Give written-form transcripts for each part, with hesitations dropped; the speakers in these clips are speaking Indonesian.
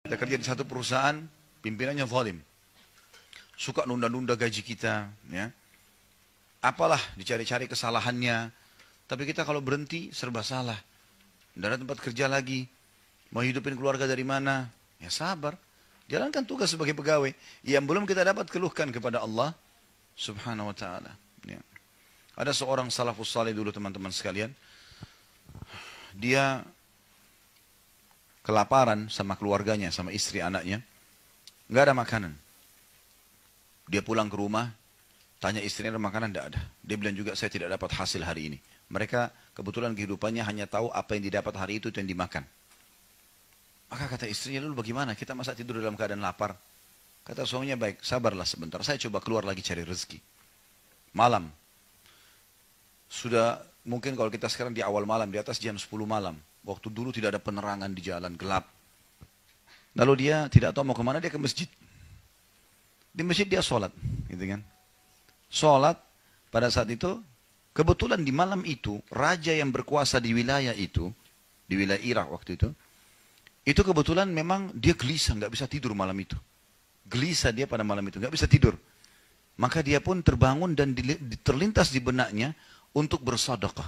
Kita kerja di satu perusahaan, pimpinannya zalim. Suka nunda-nunda gaji kita, ya. Apalah, dicari-cari kesalahannya. Tapi kita kalau berhenti, serba salah. Tidak ada tempat kerja lagi. Mau hidupin keluarga dari mana? Ya sabar. Jalankan tugas sebagai pegawai. Yang belum kita dapat keluhkan kepada Allah subhanahu wa ta'ala. Ya. Ada seorang salafus salih dulu teman-teman sekalian. Dia kelaparan sama keluarganya, sama istri anaknya. Nggak ada makanan. Dia pulang ke rumah, tanya istrinya ada makanan, tidak ada. Dia bilang juga saya tidak dapat hasil hari ini. Mereka kebetulan kehidupannya hanya tahu apa yang didapat hari itu yang dimakan. Maka kata istrinya, lalu bagaimana? Kita masa tidur dalam keadaan lapar? Kata suaminya, baik, sabarlah sebentar. Saya coba keluar lagi cari rezeki. Malam. Sudah mungkin kalau kita sekarang di awal malam, di atas jam 10 malam. Waktu dulu tidak ada penerangan di jalan, gelap. Lalu dia tidak tahu mau kemana, dia ke masjid. Di masjid dia sholat. Gitu kan. Sholat pada saat itu, kebetulan di malam itu, raja yang berkuasa di wilayah itu, di wilayah Irak waktu itu kebetulan memang dia gelisah, nggak bisa tidur malam itu. Gelisah dia pada malam itu, nggak bisa tidur. Maka dia pun terbangun dan terlintas di benaknya untuk bersedekah.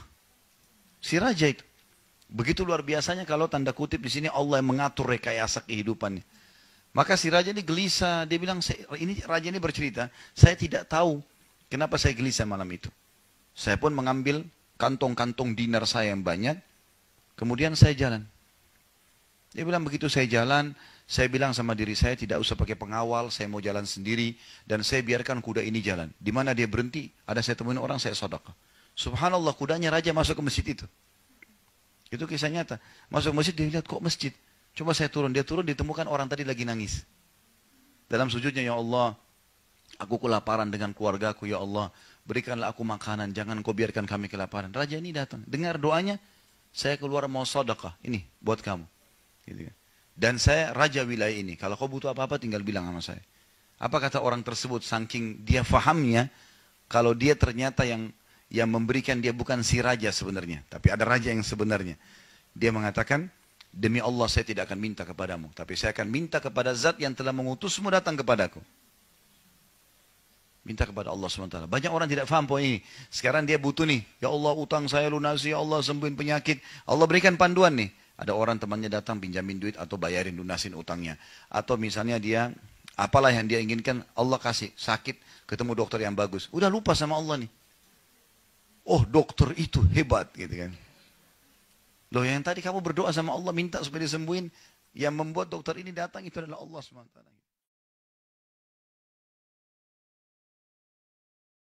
Si raja itu. Begitu luar biasanya kalau tanda kutip di sini Allah yang mengatur rekayasa kehidupannya. Maka si raja ini gelisah, dia bilang, raja ini bercerita, saya tidak tahu kenapa saya gelisah malam itu. Saya pun mengambil kantong-kantong dinar saya yang banyak, kemudian saya jalan. Dia bilang begitu saya jalan, saya bilang sama diri saya tidak usah pakai pengawal, saya mau jalan sendiri dan saya biarkan kuda ini jalan. Di mana dia berhenti, ada saya temuin orang, saya sedekah. Subhanallah, kudanya raja masuk ke masjid itu. Itu kisah nyata. Masuk ke masjid, dia lihat kok masjid. Coba saya turun, dia turun ditemukan orang tadi lagi nangis. Dalam sujudnya, ya Allah, aku kelaparan dengan keluargaku, ya Allah, berikanlah aku makanan, jangan kau biarkan kami kelaparan. Raja ini datang, dengar doanya, saya keluar mau sedekah, ini buat kamu. Gitu. Dan saya raja wilayah ini. Kalau kau butuh apa-apa tinggal bilang sama saya. Apa kata orang tersebut? Saking dia fahamnya kalau dia ternyata yang memberikan dia bukan si raja sebenarnya, tapi ada raja yang sebenarnya. Dia mengatakan, demi Allah saya tidak akan minta kepadamu, tapi saya akan minta kepada zat yang telah mengutusmu datang kepadaku. Minta kepada Allah SWT. Banyak orang tidak faham poin ini. Sekarang dia butuh nih, ya Allah utang saya lunasi, ya Allah sembuhin penyakit. Allah berikan panduan nih. Ada orang temannya datang pinjamin duit atau bayarin lunasin utangnya. Atau misalnya dia, apalah yang dia inginkan, Allah kasih, sakit, ketemu dokter yang bagus. Udah lupa sama Allah nih. Oh dokter itu hebat gitu kan. Loh yang tadi kamu berdoa sama Allah minta supaya disembuhin, yang membuat dokter ini datang itu adalah Allah SWT.